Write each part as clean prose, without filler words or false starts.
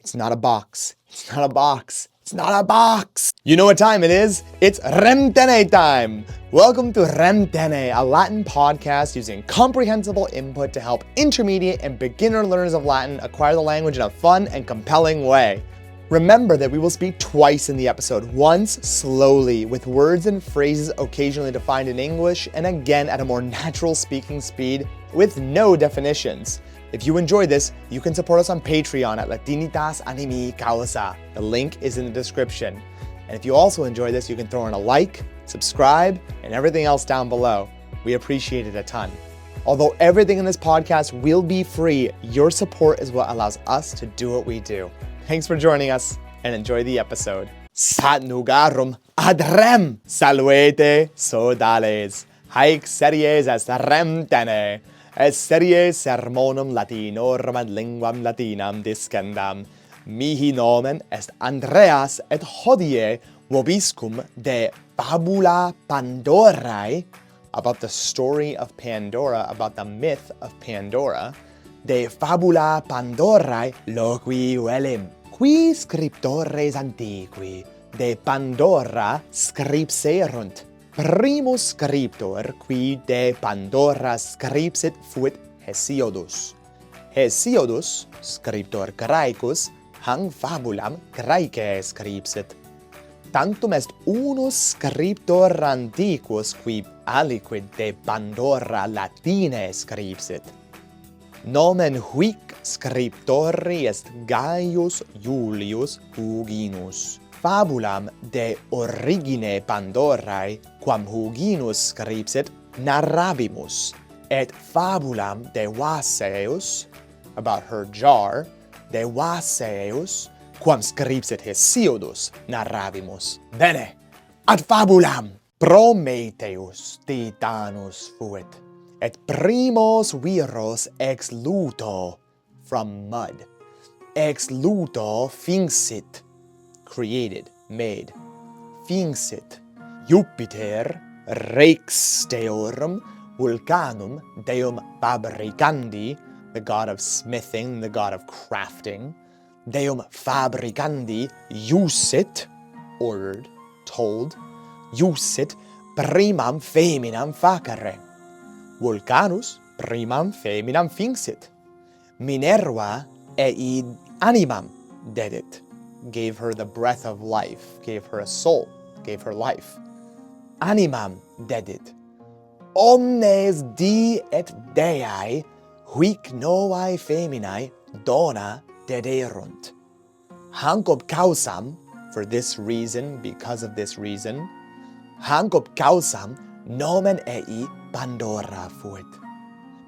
It's not a box. It's not a box. It's not a box. You know what time it is? It's Rem Tene time. Welcome to Rem Tene, a Latin podcast using comprehensible input to help intermediate and beginner learners of Latin acquire the language in a fun and compelling way. Remember that we will speak twice in the episode, once slowly with words and phrases occasionally defined in English, and again at a more natural speaking speed with no definitions. If you enjoy this, you can support us on Patreon at Latinitas Animi Causa. The link is in the description. And if you also enjoy this, you can throw in a like, subscribe, and everything else down below. We appreciate it a ton. Although everything in this podcast will be free, your support is what allows us to do what we do. Thanks for joining us, and enjoy the episode. Sat nugarum ad rem, salvete, sodales, haec series est Rem Tene, et series sermonum latinorum ad linguam latinam discendam. Mihi nomen est Andreas, et hodie vobiscum de fabula Pandorae, about the story of Pandora, about the myth of Pandora, de fabula Pandorae loqui velim, qui scriptores antiqui de Pandora scripserunt. Primus scriptor qui de Pandora scripsit fuit Hesiodus. Hesiodus, scriptor Graecus, hanc fabulam Graecae scripsit. Tantum est unus scriptor antiquus qui aliquid de Pandora Latine scripsit. Nomen huic scriptori est Gaius Julius Hyginus. Fabulam de origine Pandorae, quam Hyginus scripsit, narrabimus, et fabulam de Vaseus, about her jar, de Vaseus, quam scripsit Hesiodus, narrabimus. Bene, ad fabulam! Prometheus Titanus fuit, et primos viros ex luto, from mud. Ex luto finxit, created, made. Finxit. Jupiter, rex deorum, vulcanum, deum fabricandi, the god of smithing, the god of crafting. Deum fabricandi, usit, ordered, told, usit, primam feminam facere. Vulcanus, primam feminam finxit. Minerva eid animam dedit, gave her the breath of life, gave her a soul, gave her life. Animam dedit. Omnes di et deae, huic novae feminae dona dederunt. Hanc ob causam, for this reason, because of this reason, hanc ob causam nomen ei Pandora fuit.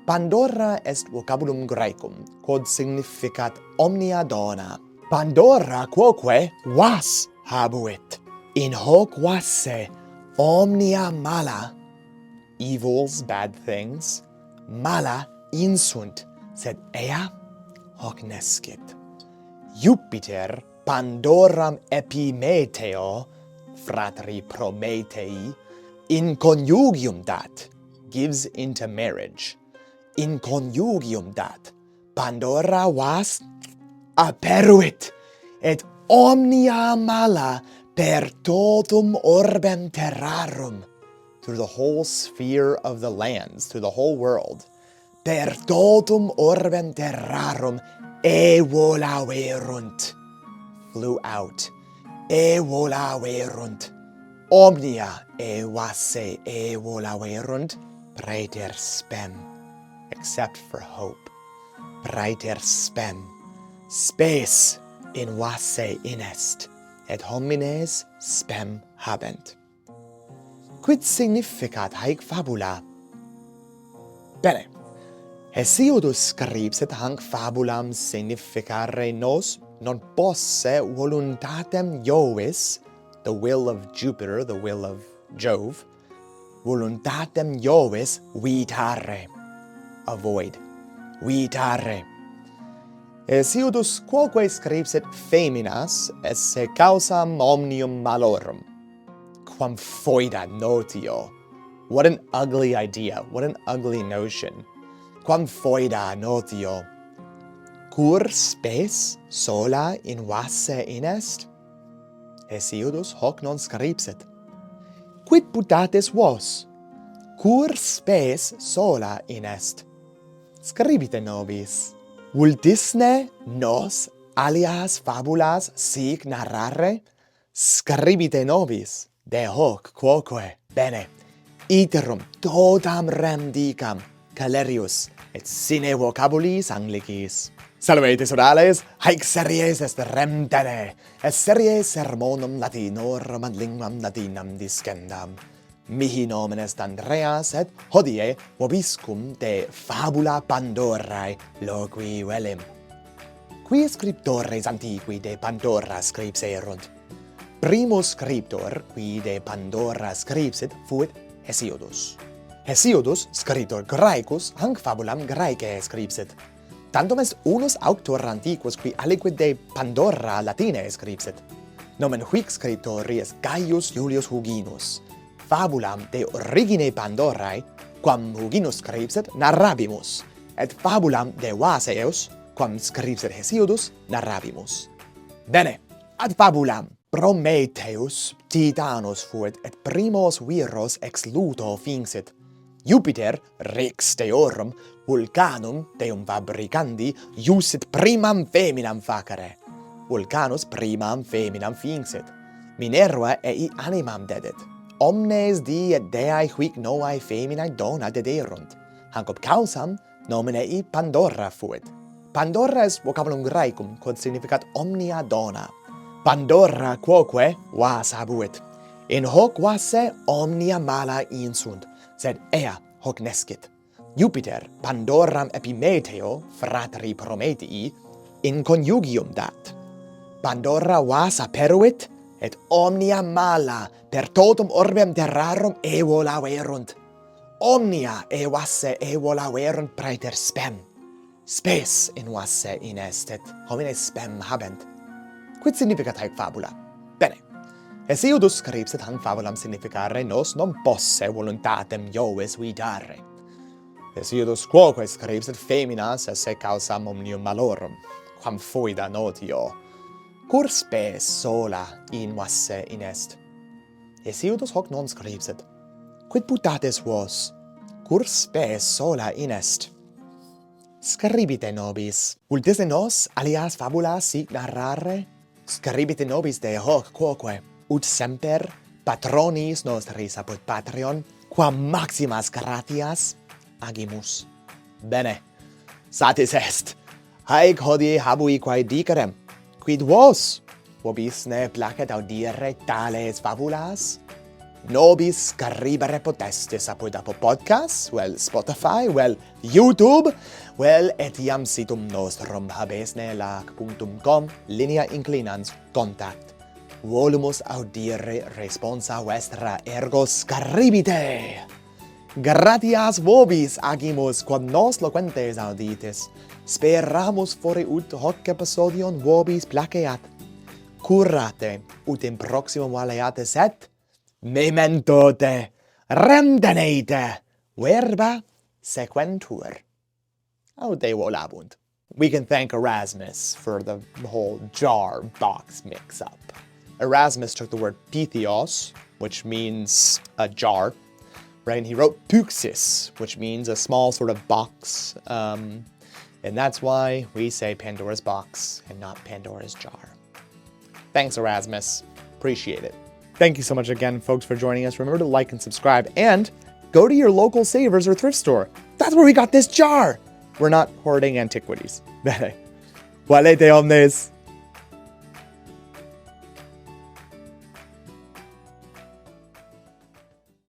Pandora est vocabulum Graecum, quod significat omnia dona. Pandora quoque vas habuit. In hoc vasse omnia mala, evils, bad things, mala insunt, sed ea hoc nescit. Jupiter Pandoram epimeteo, fratri Prometei, in conjugium dat, gives into marriage. In conjugium dat, Pandora vas aperuit, et omnia mala per totum orbem terrarum, through the whole sphere of the lands, through the whole world, per totum orbem terrarum evolaverunt, flew out, evolaverunt, omnia evasse evolaverunt, praeter spem, except for hope, praeter spem, spes in vasse inest, et homines spem habent. Quid significat haec fabula? Bene, Hesiodus scripsit hanc fabulam significare nos non posse voluntatem Jovis, the will of Jupiter, the will of Jove, voluntatem Jovis vitare, avoid, vitare. Hesiodus quoque scripsit feminas esse causam omnium malorum. Quam foeda notio. What an ugly idea, what an ugly notion. Quam foeda notio. Cur spes sola in vasse inest? Hesiodus hoc non scripsit. Quid putatis vos? Cur spes sola inest? Scribite nobis. Vultisne nos alias fabulas sic narrare? Scribite nobis. De hoc quoque. Bene. Iterum totam rem dicam. Calerius et sine vocabulis Anglicis. Salvete, sodales, haec series est Rem Tene, et series sermonum latinorum ad linguam latinam discendam. Mihi nomen est Andreas, et hodie vobiscum de fabula Pandorae loqui velim. Qui scriptores antiqui de Pandora scripserunt. Primus scriptor, qui de Pandora scripsit, fuit Hesiodus. Hesiodus, scriptor Graecus, hanc fabulam Graecae scripsit. Tantum est unus auctor antiquus qui aliquid de Pandora Latine scripsit. Nomen huic scriptori est Gaius Julius Hyginus. Fabulam de origine Pandorae, quam Hyginus scripsit, narrabimus, et fabulam de Vaseus, quam scripsit Hesiodus, narrabimus. Bene, ad fabulam. Prometheus Titanus fuit, et primos viros ex luto finxit. Jupiter, rex deorum, Vulcanum, deum fabricandi, iusit primam feminam facere. Vulcanus primam feminam finxit. Minerva ei animam dedit. Omnes di et deae huic novae feminae dona dederunt. Hanc ob causam nomen ei Pandora fuit. Pandora est vocabulum Graecum, quod significat omnia dona. Pandora quoque vas habuit. In hoc vasse omnia mala insunt, sed ea hoc nescit. Jupiter Pandoram Epimeteo, frateri Prometii, in conjugium dat. Pandora vas aperuit, et omnia mala per totum orbem terrarum evo laverunt. Omnia e vasse evo laverunt praeter spem. Spes in vasse inest, et homines spem habent. Quid significat haec fabula? Bene. Hesiodus scripsit hanc fabulam significare nos non posse voluntatem Jovis vidare. Hesiodus quoque scripsit feminas esse causam omnium malorum, quam foeda notio. Cur spes sola in vasse inest? Hesiodus hoc non scripsit. Quid putatis vos? Cur spes sola inest? Scribite nobis. Vultisne nos alias fabulas sic narrare? Scribite nobis de hoc quoque. Ut semper patronis nostris apud Patreon, quam maximas gratias agimus. Bene, satis est. Haec hodie habui quae dicerem. Quid vos? Vobis ne placet audire tales fabulas? Nobis scribere potestis apud Apple Podcasts, vel Spotify, vel YouTube, vel etiam situm nostrum habesne lac.com linea inclinans contact. Volumus audire responsa vestra, ergo scribite! Gratias vobis agimus, quod nos loquentes auditis. Speramus fore ut hoc episodion vobis placeat. Curate, ut in proximum valeate set, memento te, Rem Tene, verba sequentur. Aude volabunt. We can thank Erasmus for the whole jar box mix-up. Erasmus took the word pitheos, which means a jar, right? And he wrote puxis, which means a small sort of box. And that's why we say Pandora's box and not Pandora's jar. Thanks, Erasmus. Appreciate it. Thank you so much again, folks, for joining us. Remember to like and subscribe, and go to your local Savers or thrift store. That's where we got this jar. We're not hoarding antiquities. Valete omnes.